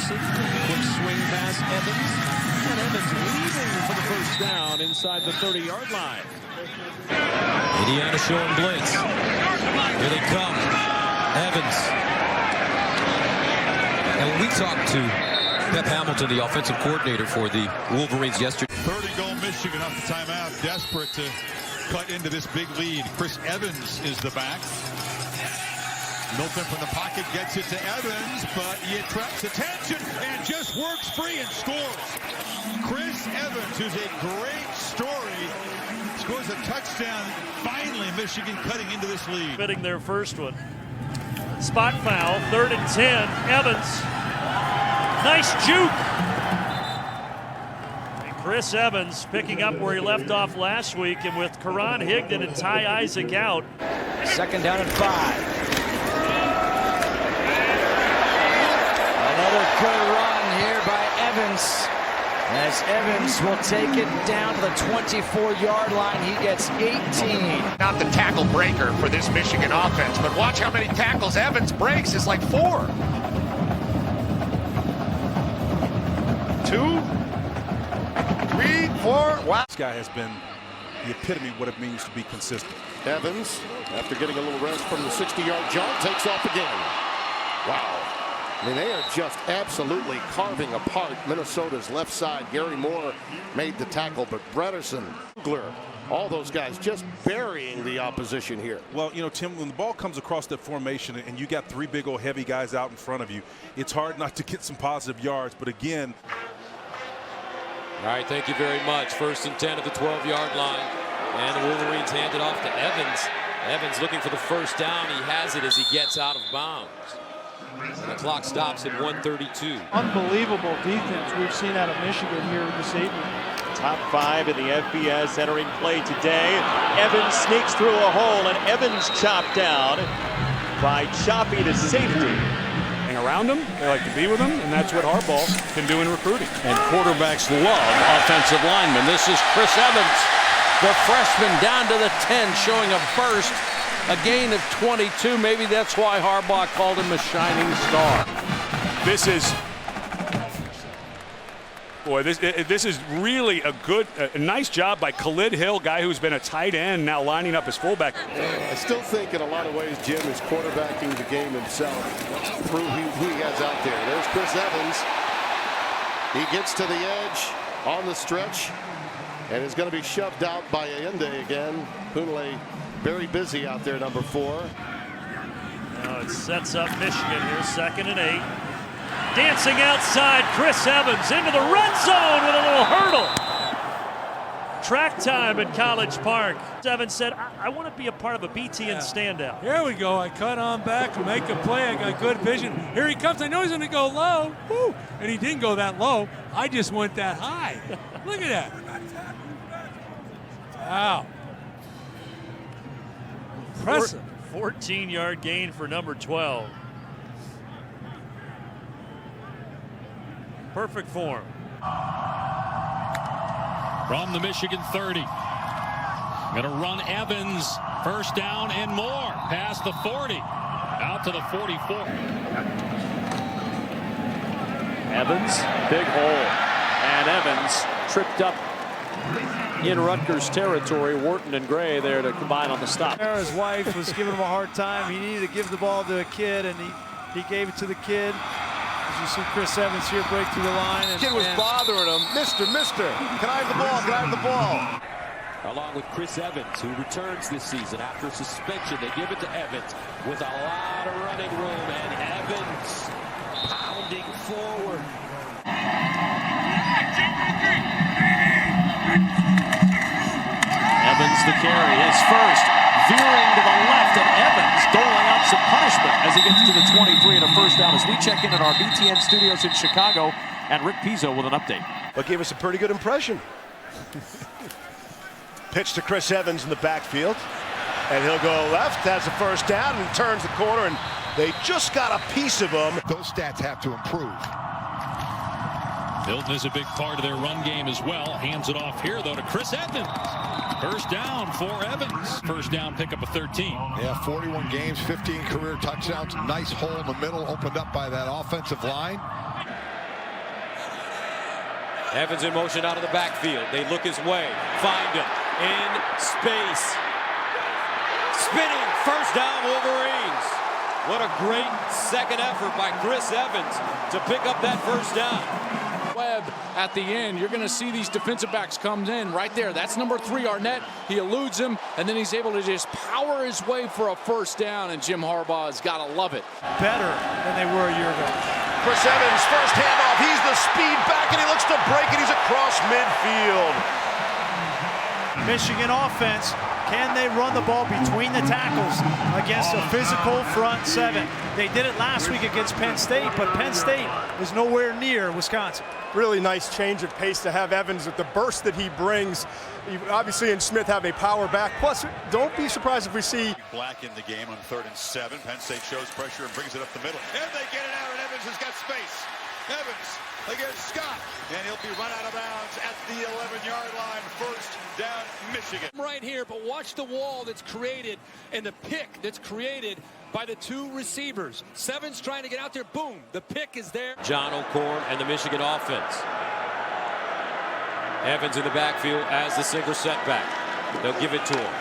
Patterson. Quick swing past Evans. And Evans leaving for the first down inside the 30-yard line. Indiana showing blitz. Here they come. Evans. And when we talked to Pep Hamilton, the offensive coordinator for the Wolverines yesterday. Third and goal, Michigan off the timeout. Desperate to cut into this big lead. Chris Evans is the back. Milton from the pocket gets it to Evans, but he attracts attention and just works free and scores. Chris Evans, who's a great story, scores a touchdown. Finally, Michigan cutting into this lead. Fitting their first one. Spot foul, 3rd and 10. Evans. Nice juke. And Chris Evans picking up where he left off last week, and with Karan Higdon and Ty Isaac out. 2nd down and 5. Another good run here by Evans, as Evans will take it down to the 24-yard line. He gets 18. Not the tackle breaker for this Michigan offense, but watch how many tackles Evans breaks. It's like 4. 2, 3, 4. Wow. This guy has been the epitome of what it means to be consistent. Evans, after getting a little rest from the 60-yard jump, takes off again. Wow. I mean, they are just absolutely carving apart Minnesota's left side. Gary Moore made the tackle, but Bredesen, Kugler, all those guys just burying the opposition here. Well, you know, Tim, when the ball comes across that formation and you got 3 big old heavy guys out in front of you, it's hard not to get some positive yards. But again. All right, thank you very much. 1st and 10 at the 12-yard line. And the Wolverines hand it off to Evans. Evans looking for the first down. He has it as he gets out of bounds. And the clock stops at 1:32. Unbelievable defense we've seen out of Michigan here this evening. Top 5 in the FBS entering play today. Evans sneaks through a hole, and Evans chopped down by Choppy to safety. Around them, they like to be with them, and that's what Harbaugh can do in recruiting. And quarterbacks love offensive linemen. This is Chris Evans, the freshman, down to the 10, showing a burst. A gain of 22. Maybe that's why Harbaugh called him a shining star. This is really a nice job by Khalid Hill, guy who's been a tight end, now lining up as fullback. I still think in a lot of ways Jim is quarterbacking the game himself through who he has out there. There's Chris Evans. He gets to the edge on the stretch and is going to be shoved out by Allende again. Kunle very busy out there, number 4. Now it sets up Michigan here, 2nd and 8. Dancing outside, Chris Evans into the red zone with a little hurdle. Track time at College Park. Evans said, I want to be a part of a BTN standout. Here we go. I cut on back and make a play. I got good vision. Here he comes. I know he's going to go low. Woo. And he didn't go that low. I just went that high. Look at that. Wow. Impressive. 14-yard gain for number 12. Perfect form. From the Michigan 30. Gonna run Evans. First down and more. Past the 40. Out to the 44. Evans, big hole. And Evans tripped up in Rutgers territory. Wharton and Gray there to combine on the stop. His wife was giving him a hard time. He needed to give the ball to a kid, and he gave it to the kid. As you see Chris Evans here break through the line. The kid was bothering him. Mister, can I have the ball? Can I have the ball? Along with Chris Evans, who returns this season after suspension. They give it to Evans with a lot of running room, and Evans pounding forward. Evans the carry, his first, veering to the left, and Evans doling out some punishment as he gets to the 23 and a first down as we check in at our BTN studios in Chicago, and Rick Pizzo with an update. But gave us a pretty good impression. Pitch to Chris Evans in the backfield, and he'll go left, has a first down, and turns the corner, and they just got a piece of him. Those stats have to improve. Hilton is a big part of their run game as well. Hands it off here, though, to Chris Evans. First down for Evans. First down pickup of 13. Yeah, 41 games, 15 career touchdowns. Nice hole in the middle opened up by that offensive line. Evans in motion out of the backfield. They look his way. Find him in space. Spinning. First down, Wolverines. What a great second effort by Chris Evans to pick up that first down. Webb at the end. You're going to see these defensive backs come in right there. That's number 3, Arnett. He eludes him, and then he's able to just power his way for a first down, and Jim Harbaugh's got to love it. Better than they were a year ago. Chris Evans, first handoff. He's the speed back, and he looks to break it. He's across midfield. Michigan offense, can they run the ball between the tackles against a physical front 7? They did it last week against Penn State, but Penn State is nowhere near Wisconsin. Really nice change of pace to have Evans with the burst that he brings. Obviously, and Smith have a power back. Plus, don't be surprised if we see Black in the game on 3rd and 7. Penn State shows pressure and brings it up the middle. And they get it out, and Evans has got space. Evans against Scott, and he'll be run out of bounds at the 11-yard line. First down, Michigan. Right here, but watch the wall that's created and the pick that's created by the 2 receivers. Seven's trying to get out there. Boom, the pick is there. John O'Corn and the Michigan offense. Evans in the backfield as the single setback. They'll give it to him.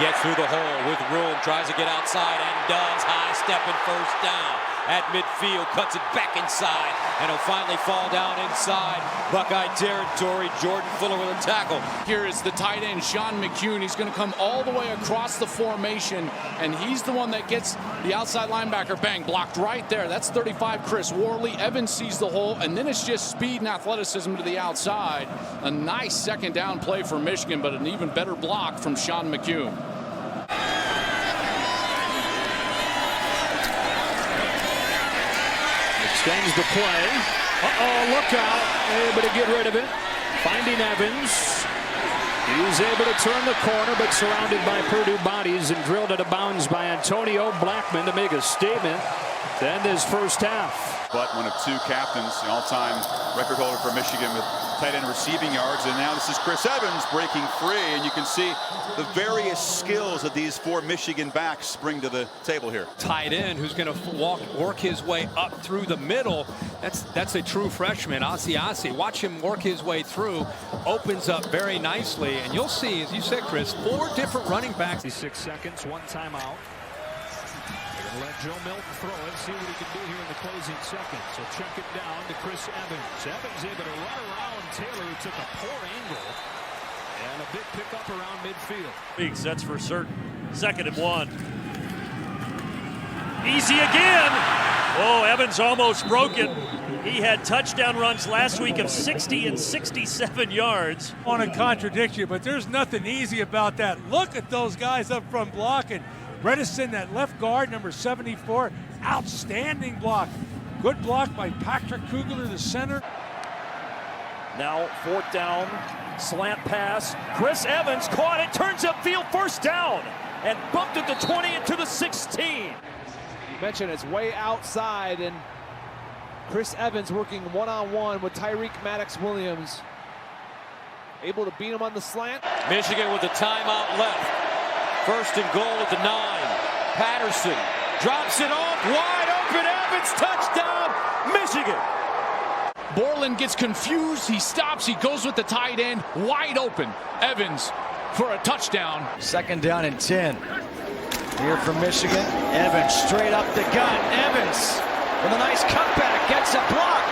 Gets through the hole with room, tries to get outside and does. High stepping first down at midfield, cuts it back inside, and he'll finally fall down inside Buckeye territory. Jordan Fuller with a tackle. Here is the tight end, Sean McCune. He's going to come all the way across the formation, and he's the one that gets the outside linebacker. Bang, blocked right there. That's 35, Chris Worley. Evans sees the hole, and then it's just speed and athleticism to the outside. A nice second down play for Michigan, but an even better block from Sean McCune. Extends the play. Uh-oh, look out. Able to get rid of it. Finding Evans. He's able to turn the corner, but surrounded by Purdue bodies and drilled out of bounds by Antonio Blackman to make a statement to end his first half. But one of 2 captains, the all-time record holder for Michigan with tight end receiving yards. And now this is Chris Evans breaking free. And you can see the various skills that these 4 Michigan backs bring to the table here. Tight end who's going to work his way up through the middle. That's a true freshman, Asiasi. Watch him work his way through. Opens up very nicely. And you'll see, as you said, Chris, 4 different running backs. 6 seconds, 1 timeout. Let Joe Milton throw it, see what he can do here in the closing seconds. So check it down to Chris Evans. Evans able to run around Taylor, who took a poor angle. And a big pickup around midfield. League sets for certain. 2nd and 1. Easy again. Oh, Evans almost broke it. He had touchdown runs last week of 60 and 67 yards. I want to contradict you, but there's nothing easy about that. Look at those guys up front blocking. Bredesen, that left guard, number 74, outstanding block. Good block by Patrick Kugler, the center. Now 4th down, slant pass. Chris Evans caught it, turns upfield, first down, and bumped it to 20 and to the 16. You mentioned it's way outside, and Chris Evans working one-on-one with Tyreek Maddox-Williams. Able to beat him on the slant. Michigan with a timeout left. 1st and goal at the 9. Patterson drops it off, wide open, Evans, touchdown, Michigan. Borland gets confused. He stops. He goes with the tight end, wide open. Evans for a touchdown. 2nd down and 10. Here from Michigan. Evans straight up the gut. Evans with a nice cutback, gets a block.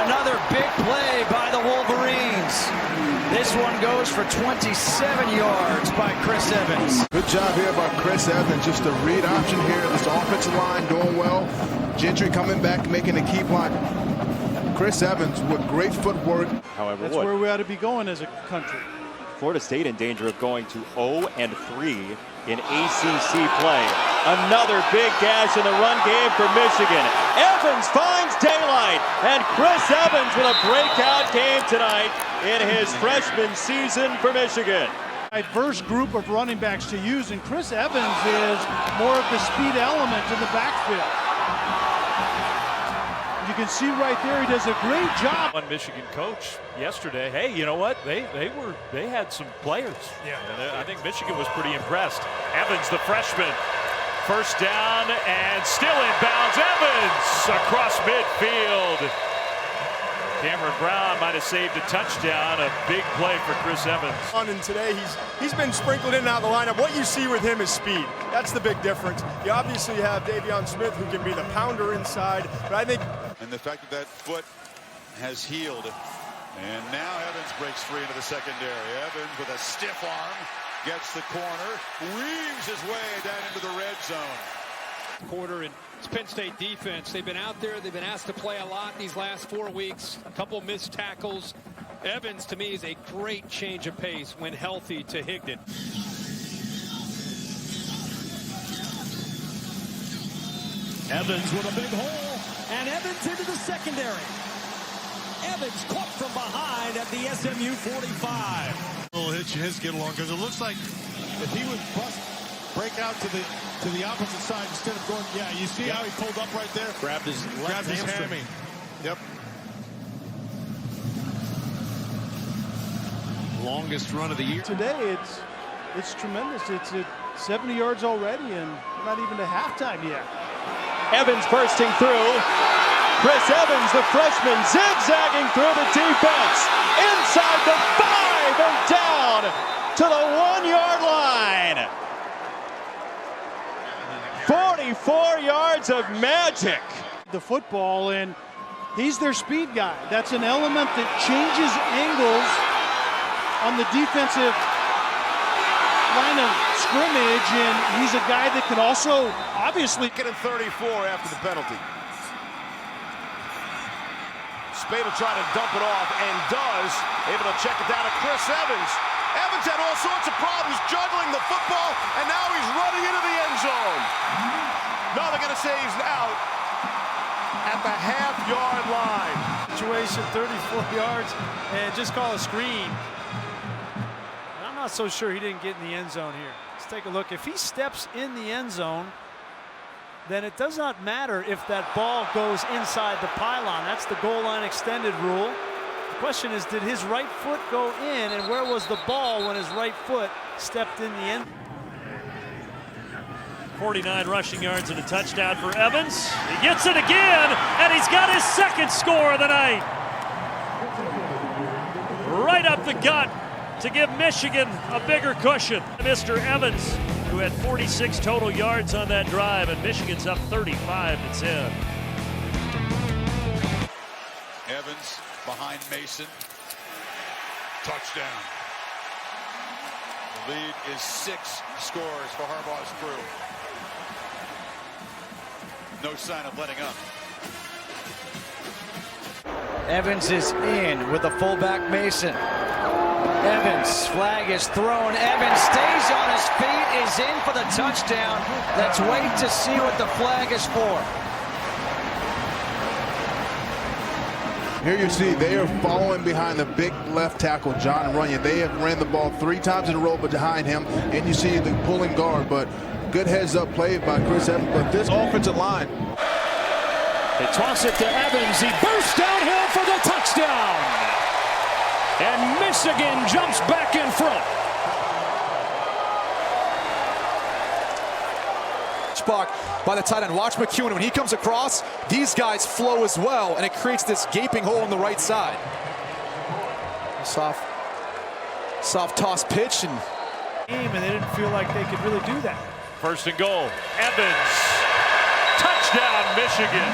Another big play by the Wolverines. This one goes for 27 yards by Chris Evans. Good job here by Chris Evans. Just a read option here. This offensive line doing well. Gentry coming back, making a key block. Chris Evans with great footwork. However, that's where we ought to be going as a country. Florida State in danger of going to 0-3 in ACC play. Another big gash in the run game for Michigan. Evans finds daylight, and Chris Evans with a breakout game tonight in his freshman season for Michigan. Diverse group of running backs to use, and Chris Evans is more of the speed element in the backfield. You can see right there, he does a great job. One Michigan coach yesterday, hey, you know what? They had some players. Yeah. And I think Michigan was pretty impressed. Evans, the freshman, 1st down and still in bounds. Evans across midfield. Cameron Brown might have saved a touchdown. A big play for Chris Evans. And today he's been sprinkled in and out of the lineup. What you see with him is speed. That's the big difference. You obviously have Davion Smith, who can be the pounder inside, but I think... And the fact that foot has healed. And now Evans breaks free into the secondary. Evans with a stiff arm gets the corner, weaves his way down into the red zone. Quarter and it's Penn State defense. They've been out there. They've been asked to play a lot these last 4 weeks. A couple missed tackles. Evans, to me, is a great change of pace when healthy to Higdon. Evans with a big hole, and Evans into the secondary. Evans caught from behind at the SMU 45. A little hitch in his get along because it looks like if he would break out to the opposite side instead of going, yeah, you see how he pulled up right there? Grabbed his hammy. Yep. Longest run of the year. Today, it's tremendous. It's at 70 yards already, and we're not even to halftime yet. Evans bursting through. Chris Evans, the freshman, zigzagging through the defense. Inside the 5 and down to the 1-yard line. 44 yards of magic. The football, and he's their speed guy. That's an element that changes angles on the defensive line of scrimmage, and he's a guy that can also obviously get in 34 after the penalty. Spade will try to dump it off and does. Able to check it down to Chris Evans. Evans had all sorts of problems juggling the football, and now he's running into the end zone. No, they're going to say he's out at the half-yard line. Situation, 34 yards, and just call a screen. I'm not so sure he didn't get in the end zone here. Let's take a look. If he steps in the end zone, then it does not matter if that ball goes inside the pylon. That's the goal line extended rule. The question is, did his right foot go in, and where was the ball when his right foot stepped in the end? 49 rushing yards and a touchdown for Evans. He gets it again, and he's got his second score of the night. Right up the gut to give Michigan a bigger cushion. Mr. Evans, who had 46 total yards on that drive, and Michigan's up 35-10. Evans behind Mason. Touchdown. The lead is 6 scores for Harbaugh's crew. No sign of letting up. Evans is in with the fullback Mason. Evans, flag is thrown. Evans stays on his feet, is in for the touchdown. Let's wait to see what the flag is for. Here you see they are following behind the big left tackle, John Runyon. They have ran the ball 3 times in a row behind him, and you see the pulling guard, but good heads-up play by Chris Evans. But this offensive line. They toss it to Evans. He bursts downhill for the touchdown. And Michigan jumps back in front. Block by the tight end. Watch McEwen. When he comes across, these guys flow as well, and it creates this gaping hole on the right side. Soft toss pitch, and they didn't feel like they could really do that. First and goal. Evans. Touchdown, Michigan.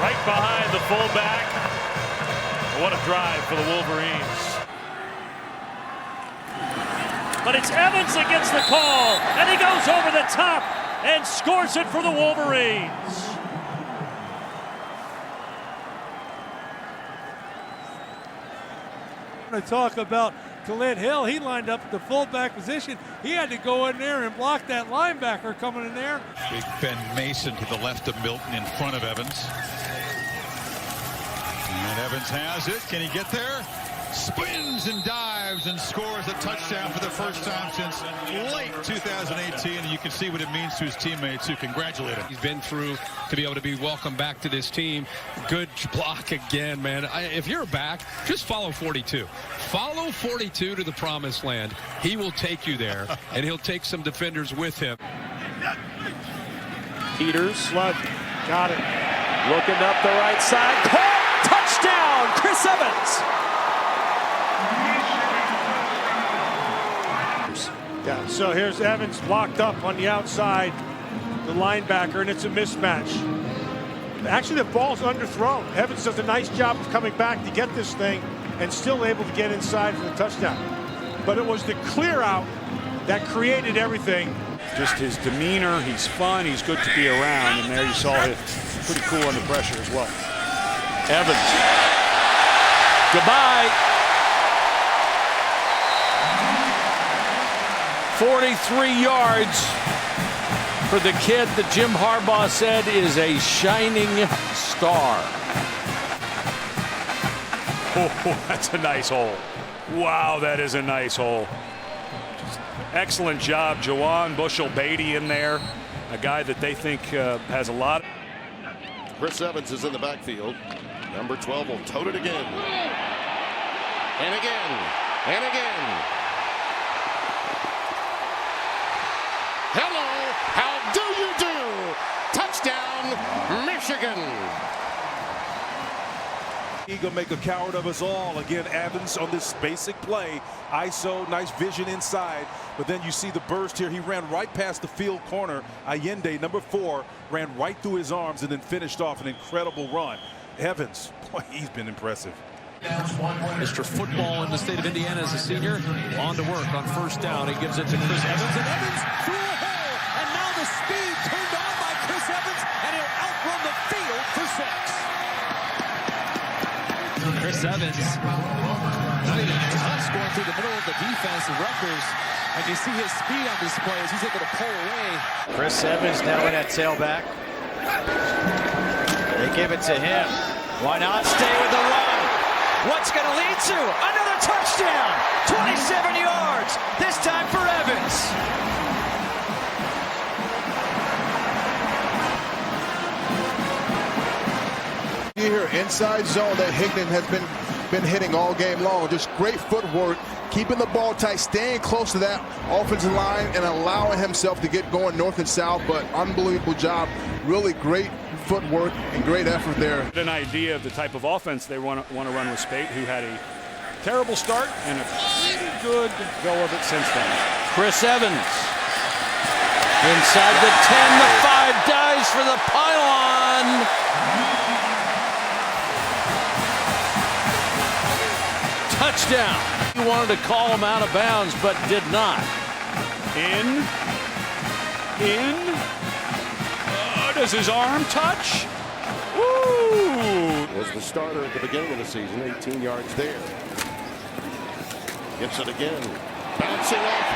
Right behind the fullback. What a drive for the Wolverines. But it's Evans that gets the call, and he goes over the top and scores it for the Wolverines. To talk about Khalid Hill, he lined up at the fullback position. He had to go in there and block that linebacker coming in there. Big Ben Mason to the left of Milton in front of Evans. And Evans has it. Can he get there? Spins and dives and scores a touchdown for the first time since late 2018. And you can see what it means to his teammates who congratulate him. He's been through to be able to be welcomed back to this team. Good block again, man. If you're back, just follow 42. Follow 42 to the promised land. He will take you there, and he'll take some defenders with him. Peters. Flood. Got it. Looking up the right side. Caught! Touchdown! Chris Evans! Yeah, so here's Evans locked up on the outside, the linebacker, and it's a mismatch. Actually, the ball's underthrown. Evans does a nice job of coming back to get this thing and still able to get inside for the touchdown. But it was the clear out that created everything. Just his demeanor, he's fun, he's good to be around, and there you saw him pretty cool under pressure as well. Evans. Goodbye. 43 yards for the kid that Jim Harbaugh said is a shining star. Oh, that's a nice hole. Wow, that is a nice hole. Just excellent job, Jawan Bushell-Beatty in there, a guy that they think has a lot. Chris Evans is in the backfield. Number 12 will tote it again. And again. And again. Hello, how do you do? Touchdown, Michigan. He gonna make a coward of us all. Again, Evans on this basic play. ISO, nice vision inside. But then you see the burst here. He ran right past the field corner. Allende, number 4, ran right through his arms and then finished off an incredible run. Evans, boy, he's been impressive. Mr. Football in the state of Indiana as a senior. On to work on first down. He gives it to Chris Evans. And Evans through a hole. And now the speed turned on by Chris Evans. And he'll outrun the field for 6. Chris Evans, not even touch going through the middle of the defense of Rutgers. And you see his speed on display as he's able to pull away. Chris Evans now in at tailback. They give it to him. Why not stay with the run? What's going to lead to? Another touchdown! 27 yards, this time for Evans. Here, inside zone that Higdon has been hitting all game long. Just great footwork, keeping the ball tight, staying close to that offensive line and allowing himself to get going north and south, but unbelievable job. Really great footwork and great effort there. An idea of the type of offense they want to run with Spate, who had a terrible start and a pretty good go of it since then. Chris Evans. Inside the 10, the 5 dives for the pylon. Touchdown. He wanted to call him out of bounds, but did not. Does his arm touch? Woo! Was the starter at the beginning of the season, 18 yards there. Gets it again. Bouncing off.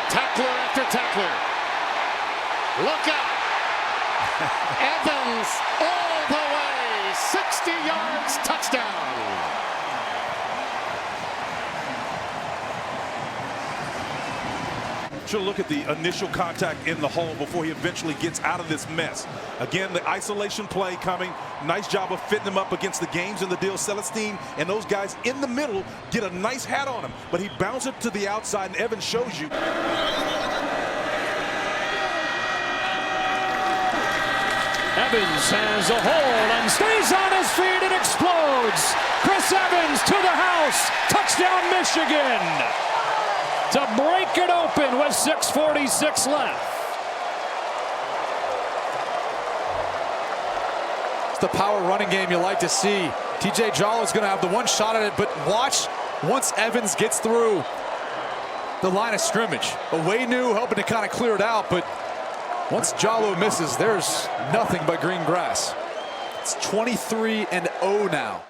Tackler after tackler. Look out! Evans all the way. 60 yards, touchdown. Look at the initial contact in the hole before he eventually gets out of this mess. Again, the isolation play coming. Nice job of fitting him up against the Games and the Deal. Celestine and those guys in the middle get a nice hat on him, but he bounces it to the outside, and Evans shows you. Evans has a hold and stays on his feet and explodes. Chris Evans to the house. Touchdown, Michigan. To break it open with 6:46 left. It's the power running game you like to see. TJ Jallow is going to have the one shot at it, but watch once Evans gets through the line of scrimmage. Owenu helping to kind of clear it out, but once Jallow misses, there's nothing but green grass. It's 23-0 now.